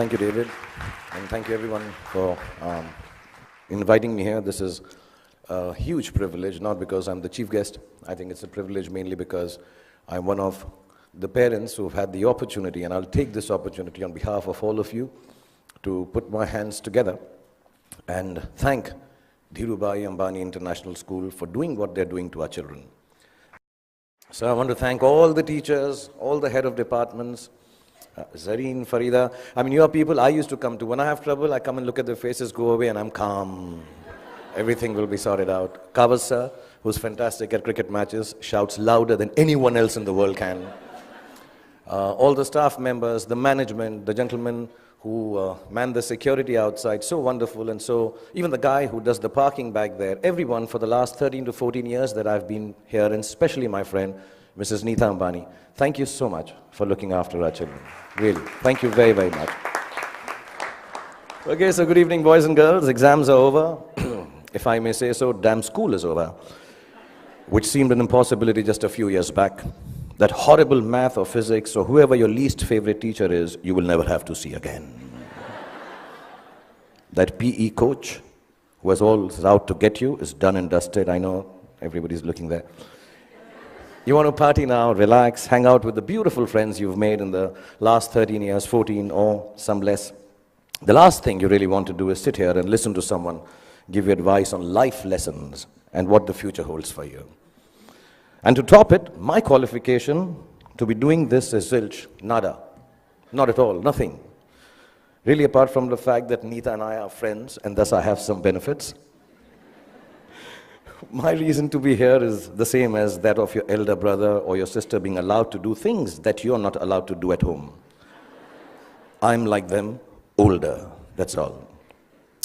Thank you, David, and thank you everyone for inviting me here. This is a huge privilege, not because I'm the chief guest. I think it's a privilege mainly because I'm one of the parents who've had the opportunity, and I'll take this opportunity on behalf of all of you to put my hands together and thank Dhirubhai Ambani International School for doing what they're doing to our children. So I want to thank all the teachers, all the head of departments, Zareen, Farida. I mean, you are people I used to come to. When I have trouble, I come and look at their faces, go away, and I'm calm. Everything will be sorted out. Kavas sir, who's fantastic at cricket matches, shouts louder than anyone else in the world can. All the staff members, the management, the gentlemen who man the security outside, so wonderful. And so even the guy who does the parking back there, everyone for the last 13 to 14 years that I've been here, and especially my friend, Mrs. Neeta Ambani, thank you so much for looking after our children. Really, thank you very, very much. Okay, so good evening, boys and girls. Exams are over. If I may say so, damn school is over, which seemed an impossibility just a few years back. That horrible math or physics or whoever your least favorite teacher is, you will never have to see again. That PE coach who was always out to get you is done and dusted. I know everybody's looking there. You want to party now, relax, hang out with the beautiful friends you've made in the last 13 years, 14 or some less. The last thing you really want to do is sit here and listen to someone give you advice on life lessons and what the future holds for you. And to top it, my qualification to be doing this is zilch, nada. Not at all, nothing. Really, apart from the fact that Neeta and I are friends, and thus I have some benefits. My reason to be here is the same as that of your elder brother or your sister being allowed to do things that you're not allowed to do at home. I'm like them, older, that's all.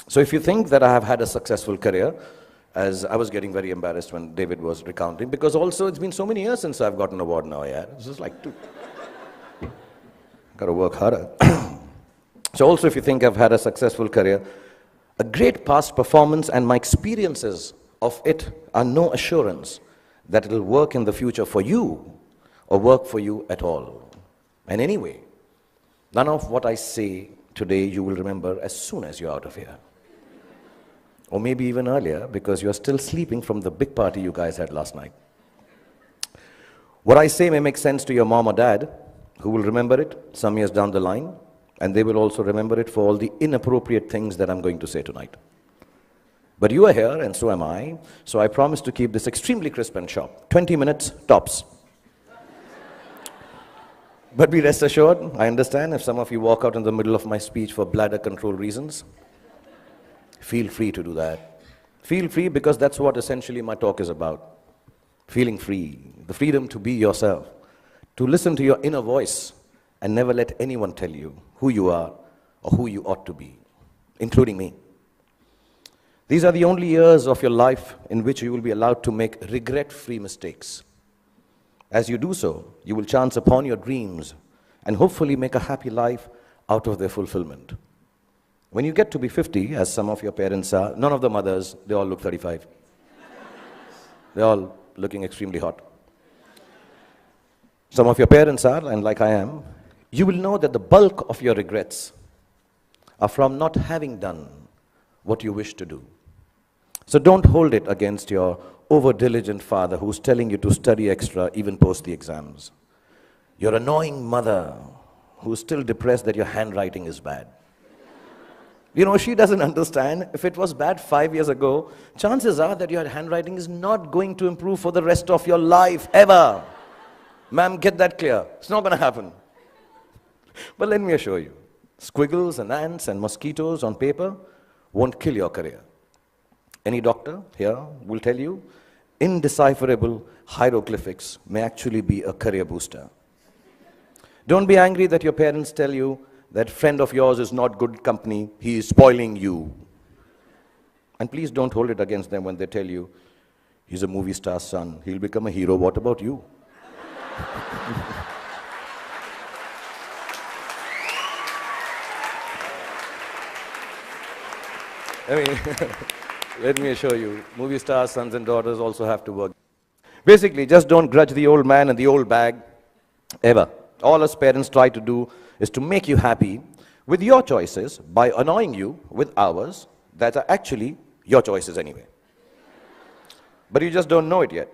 So if you think that I have had a successful career, as I was getting very embarrassed when David was recounting, because also it's been so many years since I've got an award now, yeah. This is like 2. Got to work harder. So also if you think I've had a successful career, a great past performance and my experiences of it are no assurance that it'll work in the future for you or work for you at all. And anyway, none of what I say today you will remember as soon as you're out of here. Or maybe even earlier, because you're still sleeping from the big party you guys had last night. What I say may make sense to your mom or dad, who will remember it some years down the line, and they will also remember it for all the inappropriate things that I'm going to say tonight. But you are here, and so am I, so I promise to keep this extremely crisp and sharp. 20 minutes, tops. But be rest assured, I understand if some of you walk out in the middle of my speech for bladder control reasons. Feel free to do that. Feel free, because that's what essentially my talk is about. Feeling free, the freedom to be yourself, to listen to your inner voice and never let anyone tell you who you are or who you ought to be, including me. These are the only years of your life in which you will be allowed to make regret-free mistakes. As you do so, you will chance upon your dreams and hopefully make a happy life out of their fulfillment. When you get to be 50, as some of your parents are, none of the mothers, they all look 35. They're all looking extremely hot. Some of your parents are, and like I am, you will know that the bulk of your regrets are from not having done what you wish to do. So don't hold it against your over-diligent father who's telling you to study extra even post the exams. Your annoying mother who's still depressed that your handwriting is bad. You know, she doesn't understand. If it was bad 5 years ago, chances are that your handwriting is not going to improve for the rest of your life, ever. Ma'am, get that clear. It's not going to happen. But let me assure you, squiggles and ants and mosquitoes on paper won't kill your career. Any doctor here will tell you, indecipherable hieroglyphics may actually be a career booster. Don't be angry that your parents tell you that friend of yours is not good company, he is spoiling you. And please don't hold it against them when they tell you, he's a movie star's son, he'll become a hero, what about you? I mean, let me assure you, movie stars, sons and daughters also have to work. Basically, just don't grudge the old man and the old bag, ever. All us parents try to do is to make you happy with your choices by annoying you with hours that are actually your choices anyway. But you just don't know it yet.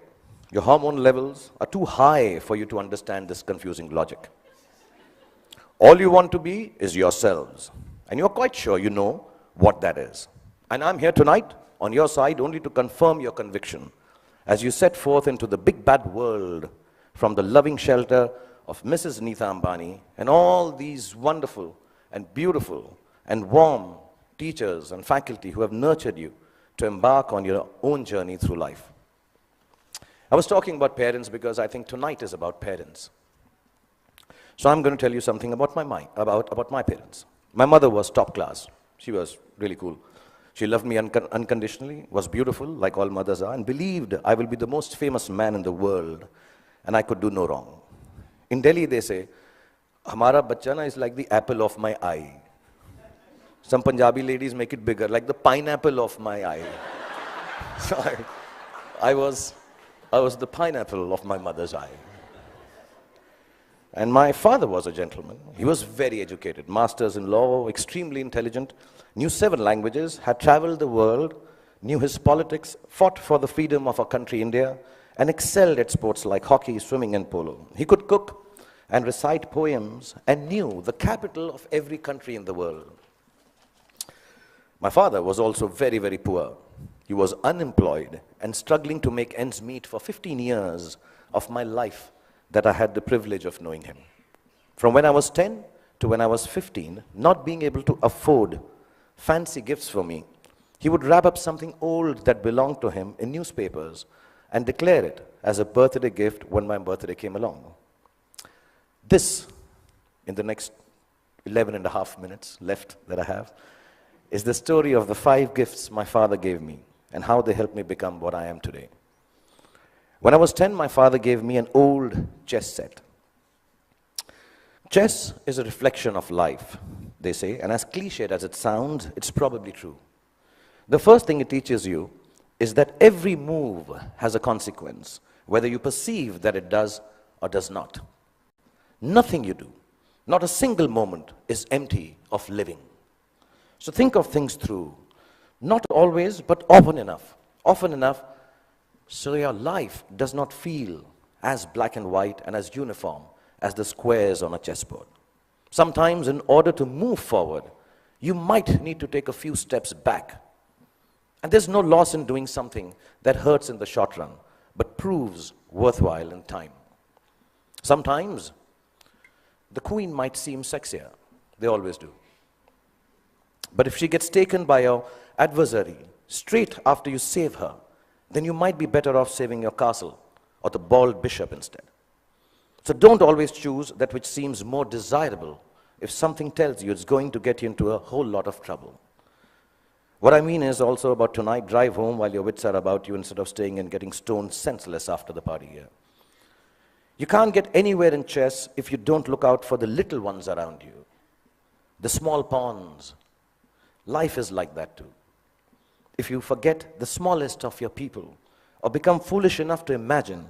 Your hormone levels are too high for you to understand this confusing logic. All you want to be is yourselves, and you're quite sure you know what that is. And I'm here tonight on your side only to confirm your conviction as you set forth into the big bad world from the loving shelter of Mrs. Neeta Ambani and all these wonderful and beautiful and warm teachers and faculty who have nurtured you to embark on your own journey through life. I was talking about parents because I think tonight is about parents. So I'm going to tell you something about my parents. My mother was top class. She was really cool. She loved me unconditionally, was beautiful, like all mothers are, and believed I will be the most famous man in the world, and I could do no wrong. In Delhi, they say, "Hamara bachcha na is like the apple of my eye." Some Punjabi ladies make it bigger, like the pineapple of my eye. So I was the pineapple of my mother's eye. And my father was a gentleman. He was very educated, masters in law, extremely intelligent, knew 7 languages, had traveled the world, knew his politics, fought for the freedom of our country, India, and excelled at sports like hockey, swimming, and polo. He could cook and recite poems and knew the capital of every country in the world. My father was also very, very poor. He was unemployed and struggling to make ends meet for 15 years of my life that I had the privilege of knowing him. From when I was 10 to when I was 15, not being able to afford fancy gifts for me, he would wrap up something old that belonged to him in newspapers and declare it as a birthday gift when my birthday came along. This, in the next 11 and a half minutes left that I have, is the story of the 5 gifts my father gave me and how they helped me become what I am today. When I was 10, my father gave me an old chess set. Chess is a reflection of life, they say, and as cliched as it sounds, it's probably true. The first thing it teaches you is that every move has a consequence, whether you perceive that it does or does not. Nothing you do, not a single moment, is empty of living. So think of things through, not always, but often enough so your life does not feel as black and white and as uniform as the squares on a chessboard. Sometimes in order to move forward, you might need to take a few steps back. And there's no loss in doing something that hurts in the short run, but proves worthwhile in time. Sometimes the queen might seem sexier. They always do. But if she gets taken by your adversary straight after you save her, then you might be better off saving your castle or the bald bishop instead. So don't always choose that which seems more desirable if something tells you it's going to get you into a whole lot of trouble. What I mean is also about tonight, drive home while your wits are about you instead of staying and getting stoned senseless after the party here. You can't get anywhere in chess if you don't look out for the little ones around you, the small pawns. Life is like that too. If you forget the smallest of your people or become foolish enough to imagine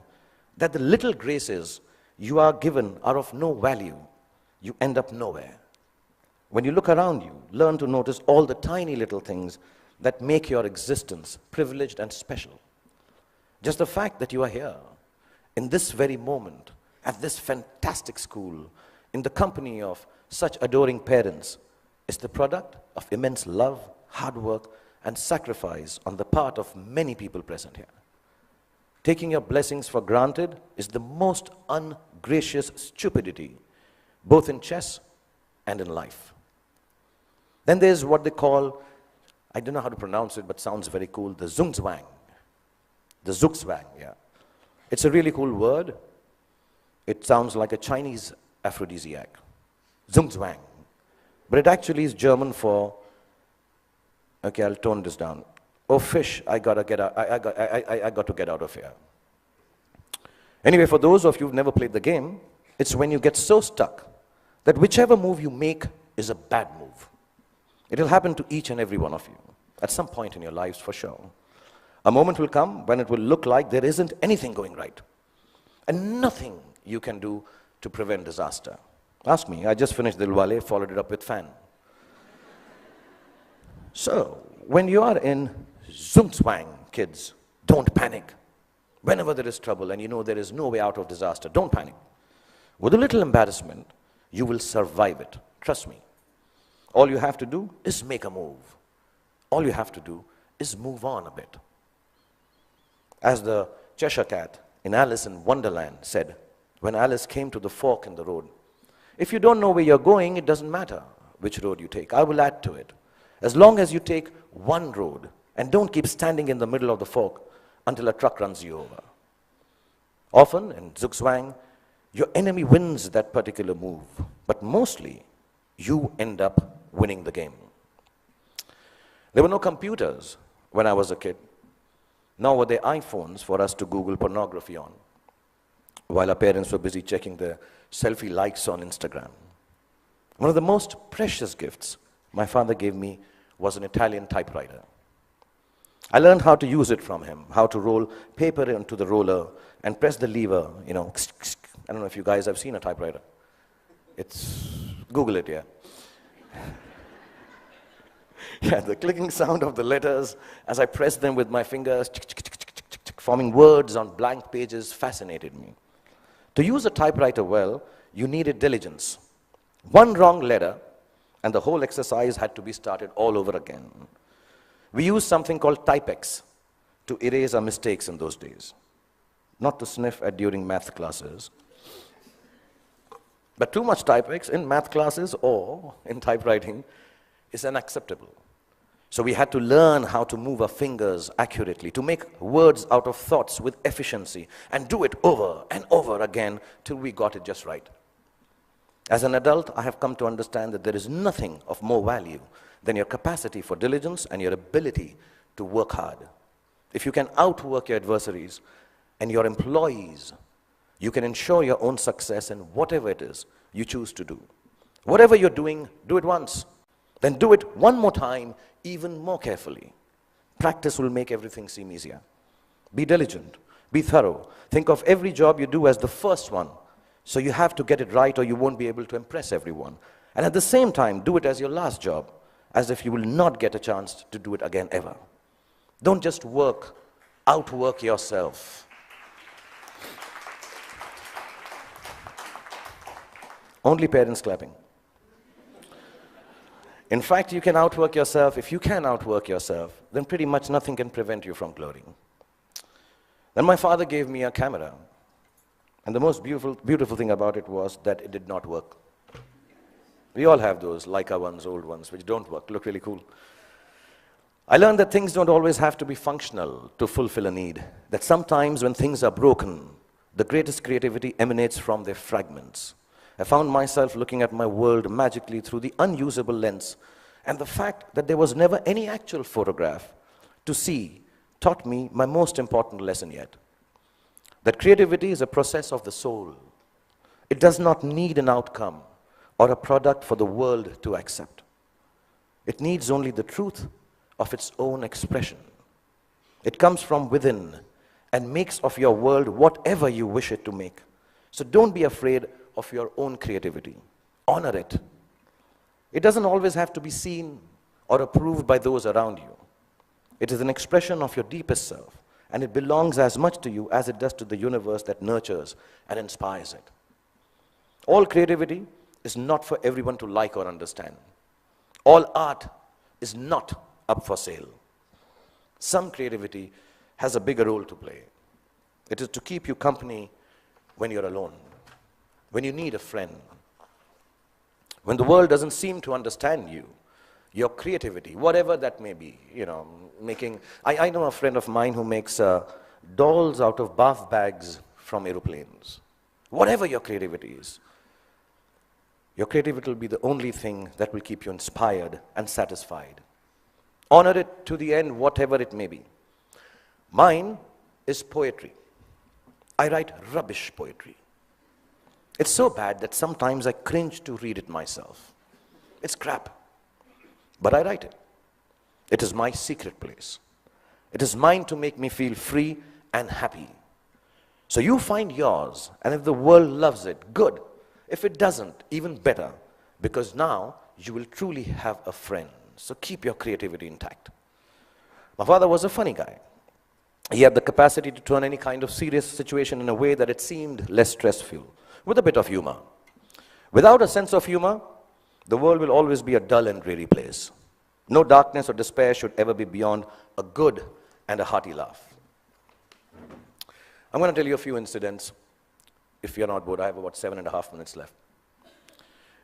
that the little graces you are given are of no value, you end up nowhere. When you look around you, learn to notice all the tiny little things that make your existence privileged and special. Just the fact that you are here, in this very moment, at this fantastic school, in the company of such adoring parents, is the product of immense love, hard work, and sacrifice on the part of many people present here. Taking your blessings for granted is the most ungracious stupidity, both in chess and in life. Then there's what they call, I don't know how to pronounce it, but sounds very cool, the zugzwang. The zugzwang, yeah. It's a really cool word. It sounds like a Chinese aphrodisiac. Zugzwang. But it actually is German for, okay, I'll tone this down. Oh, fish, I gotta get out. I got to get out of here. Anyway, for those of you who've never played the game, it's when you get so stuck that whichever move you make is a bad move. It'll happen to each and every one of you at some point in your lives for sure. A moment will come when it will look like there isn't anything going right and nothing you can do to prevent disaster. Ask me, I just finished Dilwale, followed it up with Fan. So, when you are in Zumzwang, kids, don't panic. Whenever there is trouble and you know there is no way out of disaster, don't panic. With a little embarrassment, you will survive it. Trust me. All you have to do is make a move. All you have to do is move on a bit. As the Cheshire Cat in Alice in Wonderland said, when Alice came to the fork in the road, if you don't know where you're going, it doesn't matter which road you take. I will add to it. As long as you take one road and don't keep standing in the middle of the fork until a truck runs you over. Often in Zugzwang, your enemy wins that particular move, but mostly you end up winning the game. There were no computers when I was a kid, nor were there iPhones for us to Google pornography on, while our parents were busy checking their selfie likes on Instagram. One of the most precious gifts my father gave me was an Italian typewriter. I learned how to use it from him, how to roll paper into the roller and press the lever, you know. I don't know if you guys have seen a typewriter. Google it, yeah. Yeah, the clicking sound of the letters as I pressed them with my fingers, forming words on blank pages, fascinated me. To use a typewriter well, you needed diligence. One wrong letter, and the whole exercise had to be started all over again. We used something called Typex to erase our mistakes in those days, not to sniff at during math classes. But too much Typex in math classes or in typewriting is unacceptable. So we had to learn how to move our fingers accurately, to make words out of thoughts with efficiency, and do it over and over again till we got it just right. As an adult, I have come to understand that there is nothing of more value than your capacity for diligence and your ability to work hard. If you can outwork your adversaries and your employees, you can ensure your own success in whatever it is you choose to do. Whatever you're doing, do it once. Then do it one more time, even more carefully. Practice will make everything seem easier. Be diligent. Be thorough. Think of every job you do as the first one. So you have to get it right or you won't be able to impress everyone. And at the same time, do it as your last job, as if you will not get a chance to do it again ever. Don't just work, outwork yourself. Only parents clapping. In fact, you can outwork yourself. If you can outwork yourself, then pretty much nothing can prevent you from glorying. Then my father gave me a camera. And the most beautiful thing about it was that it did not work. We all have those Leica ones, old ones, which don't work, look really cool. I learned that things don't always have to be functional to fulfill a need. That sometimes when things are broken, the greatest creativity emanates from their fragments. I found myself looking at my world magically through the unusable lens, and the fact that there was never any actual photograph to see taught me my most important lesson yet. That creativity is a process of the soul. It does not need an outcome or a product for the world to accept. It needs only the truth of its own expression. It comes from within and makes of your world whatever you wish it to make. So don't be afraid of your own creativity. Honor it. It doesn't always have to be seen or approved by those around you. It is an expression of your deepest self, and it belongs as much to you as it does to the universe that nurtures and inspires it. All creativity is not for everyone to like or understand. All art is not up for sale. Some creativity has a bigger role to play. It is to keep you company when you're alone, when you need a friend, when the world doesn't seem to understand you. Your creativity, whatever that may be, I know a friend of mine who makes dolls out of bath bags from aeroplanes. Whatever your creativity is, your creativity will be the only thing that will keep you inspired and satisfied. Honor it to the end, whatever it may be. Mine is poetry. I write rubbish poetry. It's so bad that sometimes I cringe to read it myself. It's crap. But I write it. It is my secret place. It is mine to make me feel free and happy. So you find yours, and if the world loves it, good. If it doesn't, even better, because now you will truly have a friend. So keep your creativity intact. My father was a funny guy. He had the capacity to turn any kind of serious situation in a way that it seemed less stressful, with a bit of humor. Without a sense of humor, the world will always be a dull and dreary place. No darkness or despair should ever be beyond a good and a hearty laugh. I'm going to tell you a few incidents. If you're not bored, I have about 7.5 minutes left.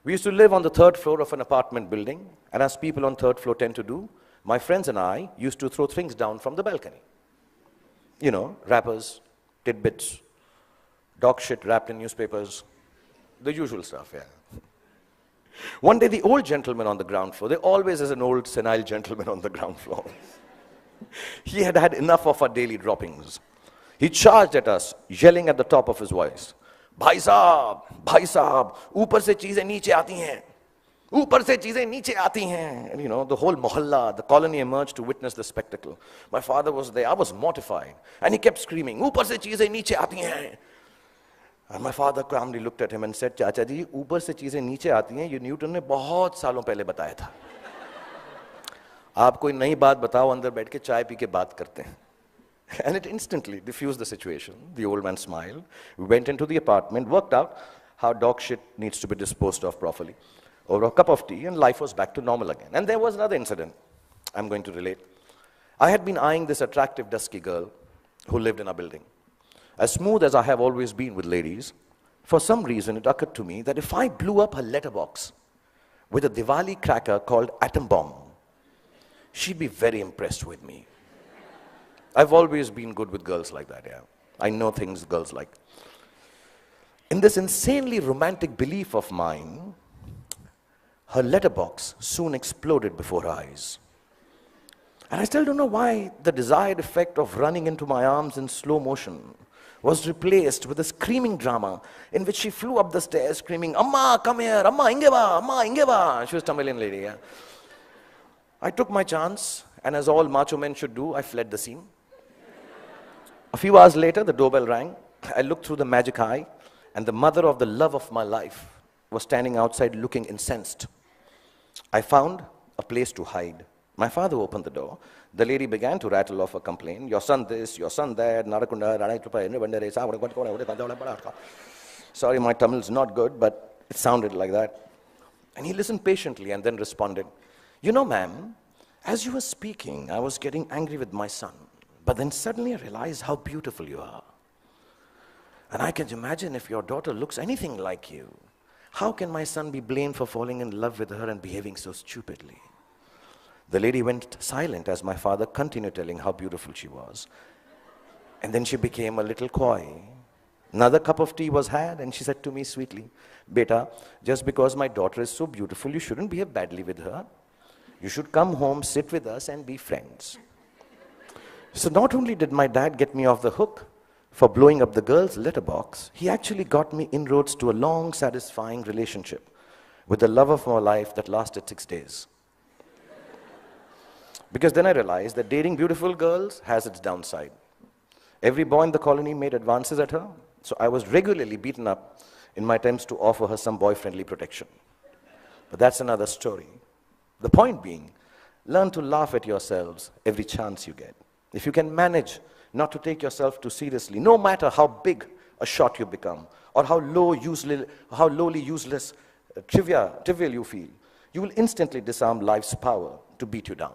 We used to live on the 3rd floor of an apartment building, and as people on 3rd floor tend to do, my friends and I used to throw things down from the balcony. You know, wrappers, tidbits, dog shit wrapped in newspapers, the usual stuff, yeah. One day, the old gentleman on the ground floor, there always is an old senile gentleman on the ground floor. He had had enough of our daily droppings. He charged at us, yelling at the top of his voice, भाई साहब, ऊपर से चीजें नीचे आती हैं. ऊपर से चीजें नीचे आती हैं. And you know, the whole mohalla, the colony emerged to witness the spectacle. My father was there. I was mortified. And he kept screaming, ऊपर से चीजें नीचे आती हैं. And my father calmly looked at him and said, चाचा जी, ऊपर से चीजें नीचे आती हैं, ये न्यूटन ने बहुत सालों पहले बताया था. आप कोई नई बात बताओ, अंदर बैठ के चाय पी के बात करते हैं. And it instantly diffused the situation. The old man smiled. We went into the apartment, worked out how dog shit needs to be disposed of properly. Over a cup of tea, and life was back to normal again. And there was another incident I'm going to relate. I had been eyeing this attractive, dusky girl who lived in our building. As smooth as I have always been with ladies, for some reason it occurred to me that if I blew up her letterbox with a Diwali cracker called Atom Bomb, she'd be very impressed with me. I've always been good with girls like that, yeah. I know things girls like. In this insanely romantic belief of mine, her letterbox soon exploded before her eyes. And I still don't know why the desired effect of running into my arms in slow motion was replaced with a screaming drama in which she flew up the stairs screaming, Amma, come here, Amma, ingeva, Amma, ingeva. She was a Tamilian lady, yeah. I took my chance, and as all macho men should do, I fled the scene. A few hours later, the doorbell rang. I looked through the magic eye, and the mother of the love of my life was standing outside looking incensed. I found a place to hide. My father opened the door. The lady began to rattle off a complaint. Your son this, your son that, sorry, my Tamil is not good, but it sounded like that. And he listened patiently and then responded, you know, ma'am, as you were speaking, I was getting angry with my son. But then suddenly I realized how beautiful you are. And I can imagine if your daughter looks anything like you, how can my son be blamed for falling in love with her and behaving so stupidly? The lady went silent as my father continued telling how beautiful she was. And then she became a little coy. Another cup of tea was had, and she said to me sweetly, Beta, just because my daughter is so beautiful, you shouldn't behave badly with her. You should come home, sit with us, and be friends. So not only did my dad get me off the hook for blowing up the girl's letterbox, he actually got me inroads to a long, satisfying relationship with the love of my life that lasted 6 days. Because then I realized that dating beautiful girls has its downside. Every boy in the colony made advances at her, so I was regularly beaten up in my attempts to offer her some boy-friendly protection. But that's another story. The point being, learn to laugh at yourselves every chance you get. If you can manage not to take yourself too seriously, no matter how big a shot you become, or how lowly, useless, trivial you feel, you will instantly disarm life's power to beat you down.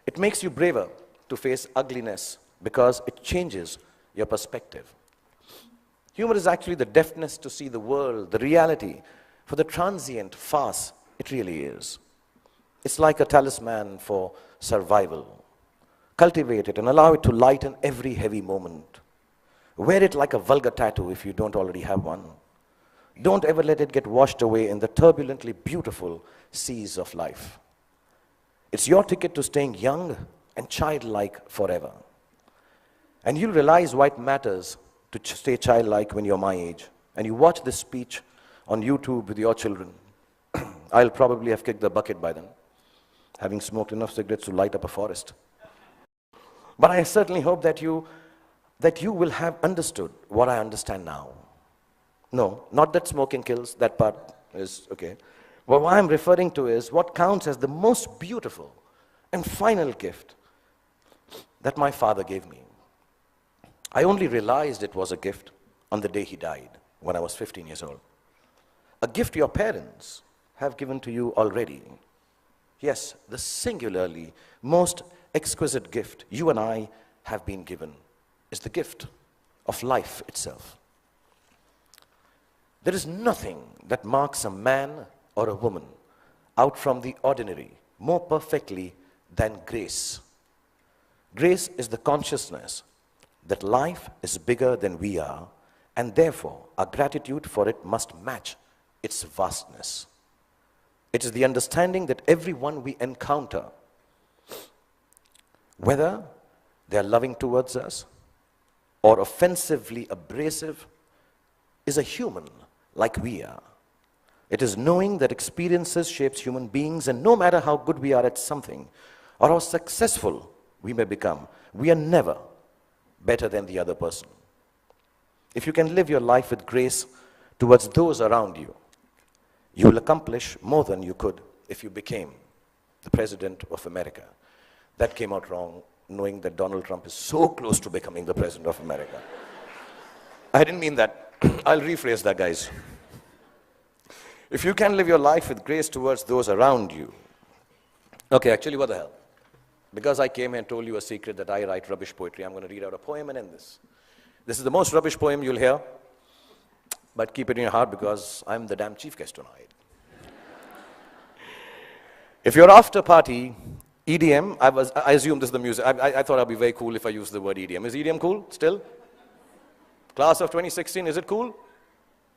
It makes you braver to face ugliness because it changes your perspective. Humor is actually the deafness to see the world, the reality, for the transient farce it really is. It's like a talisman for survival. Cultivate it and allow it to lighten every heavy moment. Wear it like a vulgar tattoo if you don't already have one. Don't ever let it get washed away in the turbulently beautiful seas of life. It's your ticket to staying young and childlike forever. And you'll realize why it matters to stay childlike when you're my age. And you watch this speech on YouTube with your children. I'll probably have kicked the bucket by then, having smoked enough cigarettes to light up a forest. But I certainly hope that you will have understood what I understand now. No, not that smoking kills, that part is okay. Well, what I'm referring to is what counts as the most beautiful and final gift that my father gave me. I only realized it was a gift on the day he died, when I was 15 years old. A gift your parents have given to you already. Yes, the singularly most exquisite gift you and I have been given is the gift of life itself. There is nothing that marks a man or a woman out from the ordinary more perfectly than grace. Grace is the consciousness that life is bigger than we are, and therefore our gratitude for it must match its vastness. It is the understanding that everyone we encounter, whether they are loving towards us or offensively abrasive, is a human like we are. It is knowing that experiences shapes human beings, and no matter how good we are at something or how successful we may become, we are never better than the other person. If you can live your life with grace towards those around you, you will accomplish more than you could if you became the President of America. That came out wrong, knowing that Donald Trump is so close to becoming the President of America. I didn't mean that. I'll rephrase that, guys. If you can live your life with grace towards those around you. Okay, actually, what the hell? Because I came here and told you a secret that I write rubbish poetry, I'm going to read out a poem and end this. This is the most rubbish poem you'll hear, but keep it in your heart because I'm the damn chief guest tonight. If your after party, EDM, I assume this is the music. I thought I'd be very cool if I used the word EDM. Is EDM cool still? Class of 2016, is it cool?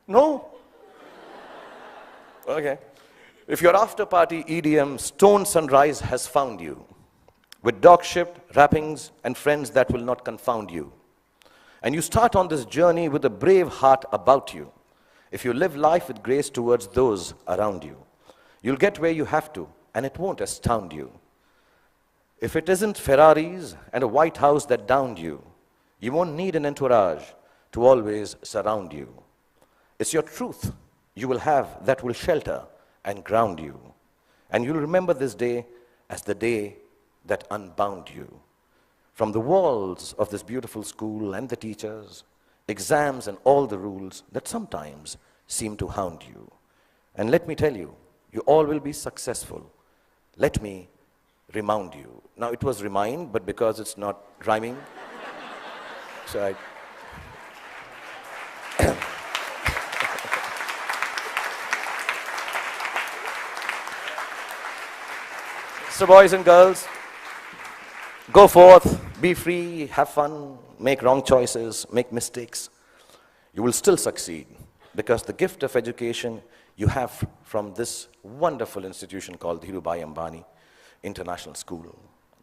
No? Okay. If your after party EDM stone sunrise has found you, with dog-shipped wrappings and friends that will not confound you, and you start on this journey with a brave heart about you, if you live life with grace towards those around you, you'll get where you have to, and it won't astound you. If it isn't Ferraris and a White House that downed you, you won't need an entourage to always surround you. It's your truth you will have that will shelter and ground you. And you'll remember this day as the day that unbound you. From the walls of this beautiful school and the teachers, exams and all the rules that sometimes seem to hound you. And let me tell you, you all will be successful. Let me remind you. Now it was remind, but because it's not rhyming, so I... So boys and girls, go forth, be free, have fun, make wrong choices, make mistakes. You will still succeed because the gift of education you have from this wonderful institution called Dhirubhai Ambani International School.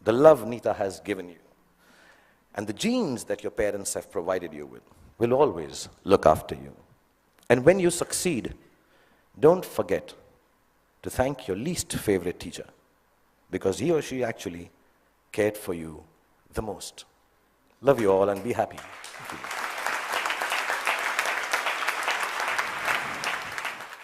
The love Nita has given you and the genes that your parents have provided you with will always look after you. And when you succeed, don't forget to thank your least favorite teacher, because he or she actually cared for you the most. Love you all and be happy. Thank you.